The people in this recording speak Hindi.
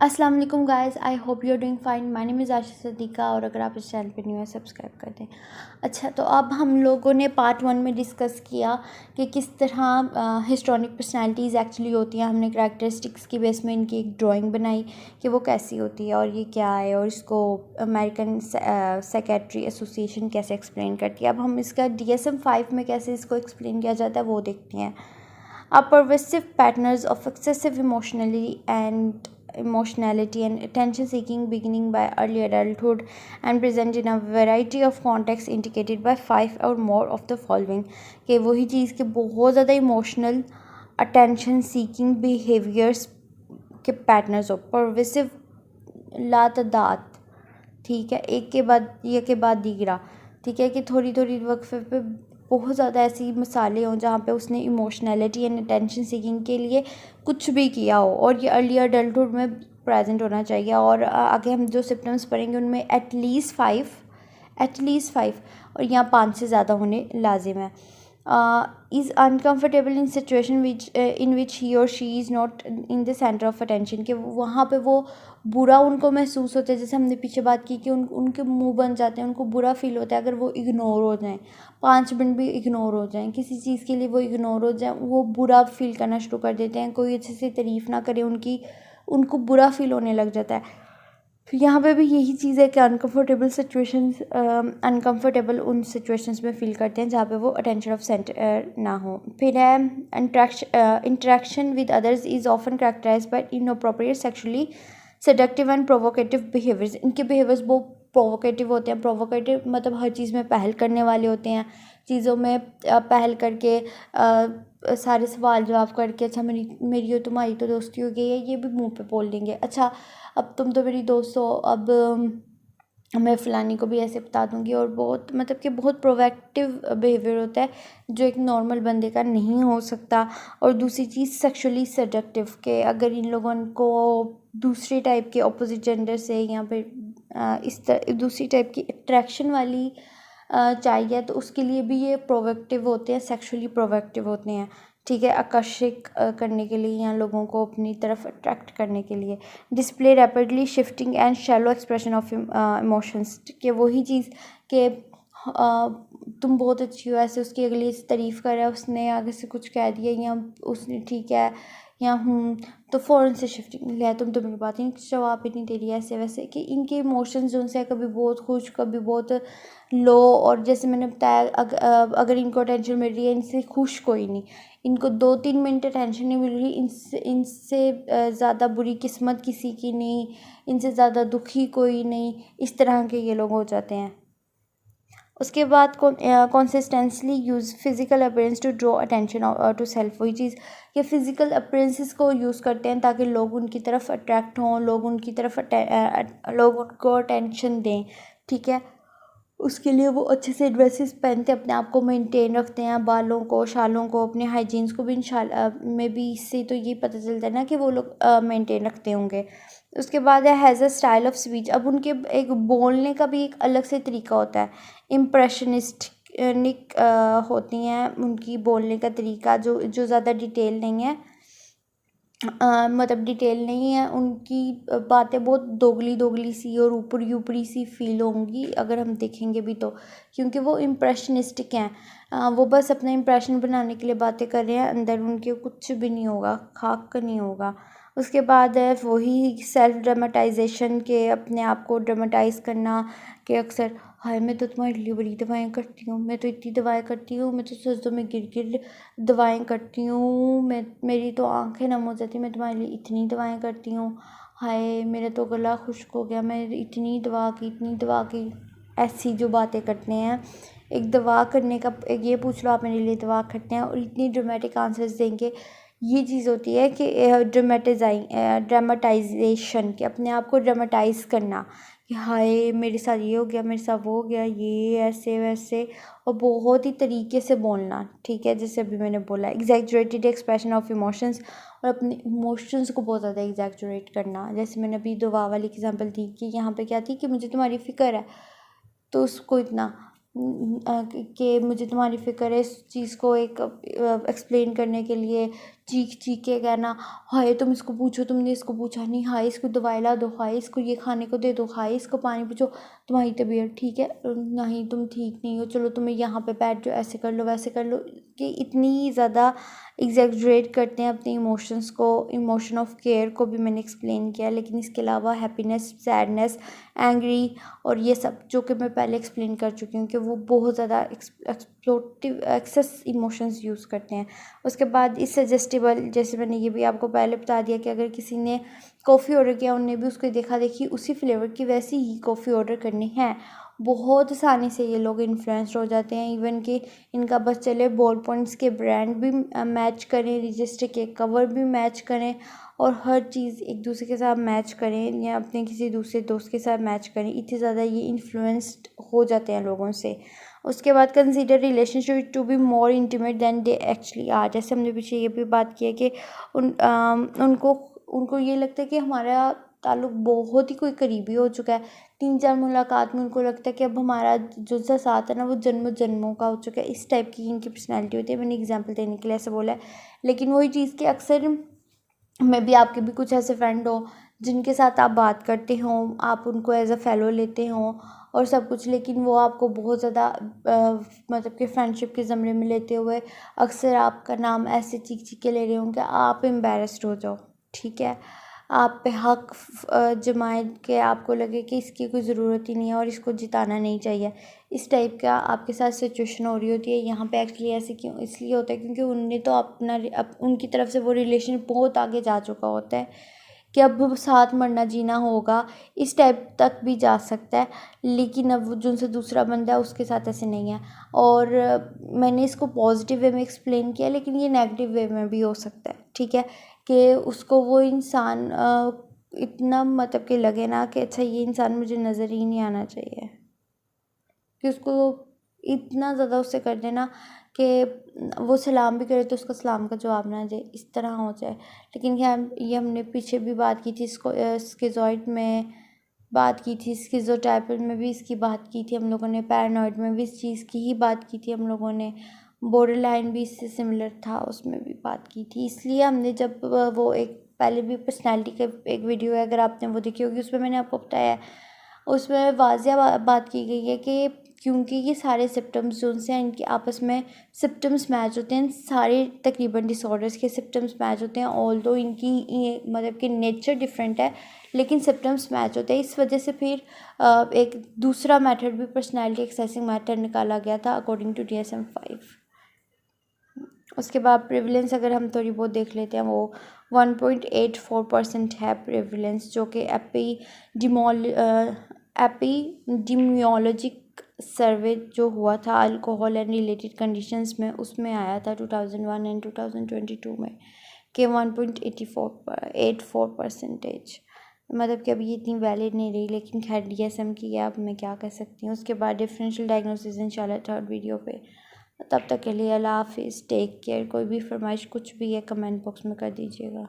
अस्सलाम वालेकुम guys, I hope you are doing fine. My name is Ashish Sadika और अगर आप इस चैनल पे न्यू है सब्सक्राइब कर दें। अच्छा, तो अब हम लोगों ने पार्ट 1 में डिस्कस किया कि किस तरह हिस्टोरिक पर्सनालिटीज़ एक्चुअली होती हैं। हमने करैक्टरिस्टिक्स की बेस में इनकी एक ड्राइंग बनाई कि वो कैसी होती है और ये क्या है और इसको अमेरिकन साइकेट्री एसोसिएशन कैसे एक्सप्लेन करती है। अब हम इसका DSM-5 में कैसे इसको एक्सप्लेन किया जाता है वो देखते हैं। A pervasive patterns of excessive emotionality and attention seeking beginning by early adulthood and present in a variety of contexts indicated by 5 or more of the following। कि वही चीज़ के बहुत ज़्यादा इमोशनल अटेंशन सीकिंग बिहेवियर्स के पैटर्न्स हो, परवेसिव लातदात, ठीक है, एक के बाद दीगरा, ठीक है, कि थोड़ी थोड़ी वक्फे पे बहुत ज़्यादा ऐसी मिसालें हों जहाँ पे उसने इमोशनैलिटी एंड अटेंशन सीकिंग के लिए कुछ भी किया हो और ये अर्ली अडल्टहुड में प्रेजेंट होना चाहिए। और आगे हम जो सिम्टम्स पढ़ेंगे उनमें एटलीस्ट फाइव और यहाँ 5 से ज़्यादा होने लाजिम है। Is uncomfortable in situation in which he और she is not in the centre of attention, कि वहाँ पे वो बुरा उनको महसूस होता है। जैसे हमने पीछे बात की कि उनके मुंह बन जाते हैं, उनको बुरा फील होता है अगर वो इग्नोर हो जाएं, 5 मिनट भी इग्नोर हो जाएं, किसी चीज़ के लिए वो इग्नोर हो जाएं, वो बुरा फील करना शुरू कर देते हैं। कोई अच्छे से तारीफ़ ना करे उनकी, उनको बुरा फील होने लग जाता है। फिर यहाँ पे भी यही चीज़ है कि अनकम्फर्टेबल उन सिचुएशंस में फ़ील करते हैं जहाँ पे वो अटेंशन ऑफ सेंटर ना हो। फिर है interaction with others is often characterised by inappropriate sexually seductive and provocative behaviours. इनके बिहेवियर्स बहुत प्रोवोकेटिव होते हैं। प्रोवोकेटिव मतलब हर चीज़ में पहल करने वाले होते हैं, चीज़ों में पहल करके सारे सवाल जवाब करके, अच्छा मेरी और तुम्हारी तो दोस्ती हो गई है, ये भी मुंह पे बोल देंगे। अच्छा, अब तुम तो मेरी दोस्त हो, अब मैं फ़लानी को भी ऐसे बता दूंगी। और बहुत मतलब कि बहुत प्रोएक्टिव बिहेवियर होता है जो एक नॉर्मल बंदे का नहीं हो सकता। और दूसरी चीज़ सेक्सुअली सेडक्टिव, के अगर इन लोगों को दूसरे टाइप के अपोजिट जेंडर से या फिर इस तरह दूसरी टाइप की अट्रैक्शन वाली चाहिए तो उसके लिए भी ये प्रोएक्टिव होते हैं, सेक्सुअली प्रोएक्टिव होते हैं, ठीक है, आकर्षित करने के लिए या लोगों को अपनी तरफ अट्रैक्ट करने के लिए। Display rapidly shifting and shallow expression of emotions, कि वही चीज़ के तुम बहुत अच्छी हो, ऐसे उसकी अगली तारीफ़ कर रहा है, उसने आगे से कुछ कह दिया या उसने ठीक है या तो फ़ौरन से शिफ्टिंग लिया, तुम तो मेरी बात ही जवाब ही नहीं दे रही है, ऐसे वैसे। कि इनके इमोशंस जो है कभी बहुत खुश कभी बहुत लो। और जैसे मैंने बताया अगर इनको अटेंशन मिल रही है, इनसे खुश कोई नहीं, इनको 2-3 मिनट अटेंशन नहीं मिल रही, इनसे ज़्यादा बुरी किस्मत किसी की नहीं, इनसे ज़्यादा दुखी कोई नहीं, इस तरह के ये लोग हो जाते हैं। उसके बाद consistently use physical appearance to draw attention to self. वही चीज़ कि फ़िज़िकल अपीयरेंसेस को यूज़ करते हैं ताकि लोग उनकी तरफ अट्रैक्ट हों, लोग उनको अटेंशन दें, ठीक है। उसके लिए वो अच्छे से ड्रेसेस पहनते हैं, अपने आप को मेंटेन रखते हैं, बालों को, शालों को, अपने हाइजीन्स को भी में भी इससे तो ये पता चलता है ना कि वो लोग मेंटेन रखते होंगे। उसके बाद है has a style of speech. अब उनके एक बोलने का भी एक अलग से तरीका होता है। इम्प्रेशनिस्टिक होती हैं उनकी बोलने का तरीका, जो ज़्यादा डिटेल नहीं है, मतलब डिटेल नहीं है। उनकी बातें बहुत दोगली सी और ऊपरी सी फील होंगी अगर हम देखेंगे भी तो, क्योंकि वो इम्प्रेशनिस्टिक हैं। वो बस अपना इम्प्रेशन बनाने के लिए बातें कर रहे हैं, अंदर उनके कुछ भी नहीं होगा, खाक का नहीं होगा। उसके बाद है वही सेल्फ ड्रामेटाइजेशन, के अपने आप को ड्रामेटाइज करना, कि अक्सर हाय मैं तो तुम्हारे लिए बड़ी दवाएं करती हूँ, मैं तो इतनी दवाएं करती हूँ, मैं तो सजदों में गिर दवाएं करती हूँ, मेरी तो आंखें नम हो जाती, मैं तुम्हारे लिए इतनी दवाएं करती हूँ, हाय मेरा तो गला खुश्क हो गया, मैं इतनी दवा की। ऐसी जो बातें करते हैं, एक दवा करने का एक ये पूछ लो आप मेरे लिए दवा करते हैं और इतनी ड्रामेटिक आंसर्स देंगे। ये चीज़ होती है कि ड्रामेटाइजेशन, कि अपने आप को ड्रामेटाइज करना, कि हाय मेरे साथ ये हो गया, मेरे साथ वो हो गया, ये ऐसे वैसे, और बहुत ही तरीके से बोलना, ठीक है, जैसे अभी मैंने बोला एग्जैजरेटेड एक्सप्रेशन ऑफ इमोशंस, और अपने इमोशंस को बहुत ज़्यादा एग्जैजरेट करना। जैसे मैंने अभी दवा वाली एग्जांपल दी कि यहाँ पे क्या थी कि मुझे तुम्हारी फ़िक्र है, तो उसको इतना कि मुझे तुम्हारी फ़िक्र है, इस चीज़ को एक एक्सप्लेन करने के लिए चीख चीख के कहना, हाय तुम इसको पूछो, तुमने इसको पूछा नहीं, हाय इसको दवाई ला दो, हाय इसको ये खाने को दे दो, हाय इसको पानी पूछो, तुम्हारी तबीयत ठीक है नहीं, तुम ठीक नहीं हो, चलो तुम्हें यहाँ पे बैठ जाओ, ऐसे कर लो वैसे कर लो, कि इतनी ज़्यादा एग्जैजरेट करते हैं अपने इमोशंस को। इमोशन ऑफ केयर को भी मैंने एक्सप्लेन किया, लेकिन इसके अलावा हैप्पीनेस, सैडनेस, एंग्री और ये सब जो कि मैं पहले एक्सप्लेन कर चुकी हूँ कि वो बहुत ज़्यादा एक्सप्लोटिव एक्सेस इमोशंस यूज़ करते हैं। उसके बाद इस सजेस्टिबल, जैसे मैंने ये भी आपको पहले बता दिया कि अगर किसी ने कॉफ़ी ऑर्डर किया, उन्हें भी उसको देखा देखी उसी फ्लेवर की वैसी ही कॉफ़ी ऑर्डर करनी है। बहुत आसानी से ये लोग इन्फ्लुएंस्ड हो जाते हैं, इवन कि इनका बस चले बॉल पॉइंट्स के ब्रांड भी मैच करें, रजिस्टर के कवर भी मैच करें और हर चीज़ एक दूसरे के साथ मैच करें या अपने किसी दूसरे दोस्त के साथ मैच करें, इतने ज़्यादा ये इन्फ्लुएंस्ड हो जाते हैं लोगों से। उसके बाद consider relationship to be more intimate than they actually are. जैसे हमने पीछे ये भी बात की है कि उनको ये लगता है कि हमारा ताल्लुक़ बहुत ही कोई करीबी हो चुका है। 3-4 मुलाकात में उनको लगता है कि अब हमारा जो सा साथ है ना वो जन्मों जन्मों का हो चुका है। इस टाइप की इनकी पर्सनैलिटी होती है। मैंने एग्जांपल देने के लिए ऐसा बोला है, लेकिन वही चीज़ कि अक्सर में भी आपके भी कुछ ऐसे फ्रेंड हो जिनके साथ आप बात करते हो, आप उनको एज अ फेलो लेते हो और सब कुछ, लेकिन वो आपको बहुत ज़्यादा मतलब कि फ्रेंडशिप के ज़मरे में लेते हुए अक्सर आपका नाम ऐसे चीख चीख के ले रहे होंगे, आप एम्बेरस्ड हो जाओ, ठीक है, आप पे हक जमाए के आपको लगे कि इसकी कोई ज़रूरत ही नहीं है और इसको जिताना नहीं चाहिए। इस टाइप का आपके साथ सिचुएशन हो रही होती है। यहाँ पे एक्चुअली ऐसे क्यों इसलिए होता है क्योंकि उनने तो उनकी तरफ से वो रिलेशन बहुत आगे जा चुका होता है कि अब साथ मरना जीना होगा, इस टाइप तक भी जा सकता है। लेकिन अब जिनसे दूसरा बंदा है उसके साथ ऐसे नहीं है। और मैंने इसको पॉजिटिव वे में एक्सप्लेन किया, लेकिन ये नेगेटिव वे में भी हो सकता है, ठीक है, कि उसको वो इंसान इतना मतलब कि लगे ना कि अच्छा ये इंसान मुझे नज़र ही नहीं आना चाहिए, कि उसको इतना ज़्यादा उससे कर देना कि वो सलाम भी करे तो उसका सलाम का जवाब ना दे, इस तरह हो जाए। लेकिन ये हमने पीछे भी बात की थी, इसको स्किज़ॉइड में बात की थी, स्किज़ोटाइपल में भी इसकी बात की थी हम लोगों ने, पैरानॉइड में भी इस चीज़ की ही बात की थी हम लोगों ने, बॉर्डर लाइन भी इससे सिमिलर था, उसमें भी बात की थी। इसलिए हमने जब वो एक पहले भी पर्सनैलिटी का एक वीडियो है, अगर आपने वो देखी होगी, उसमें मैंने आपको बताया है, उसमें वाज़िया बात की गई है कि क्योंकि ये सारे सिम्पटम्स जो उनसे हैं इनके आपस में सिम्पटम्स मैच होते हैं, सारे तकरीबन डिसऑर्डर्स के सिम्पटम्स मैच होते हैं, ऑल्दो इनकी ये मतलब कि नेचर डिफरेंट है, लेकिन सिम्पटम्स मैच होते हैं। इस वजह से फिर एक दूसरा मेथड भी पर्सनैलिटी एक्सेसिंग मेथड निकाला गया था अकॉर्डिंग टू DSM-5। उसके बाद प्रिविलेंस अगर हम थोड़ी बहुत देख लेते हैं, वो 1.84% है प्रिविलेंस, जो कि एपिडेमियोलॉजिक सर्वे जो हुआ था अल्कोहल एंड रिलेटेड कंडीशंस में, उसमें आया था 2001 एंड 2022 में कि 1.84%। मतलब कि अभी ये इतनी वैलिड नहीं रही, लेकिन खैर DSM की है, अब मैं क्या कह सकती हूँ। उसके बाद डिफरेंशियल डायग्नोसिस इंशाल्लाह थर्ड वीडियो पे। तब तक के लिए अल्लाह हाफिज़, टेक केयर। कोई भी फरमाइश कुछ भी है कमेंट बॉक्स में कर दीजिएगा।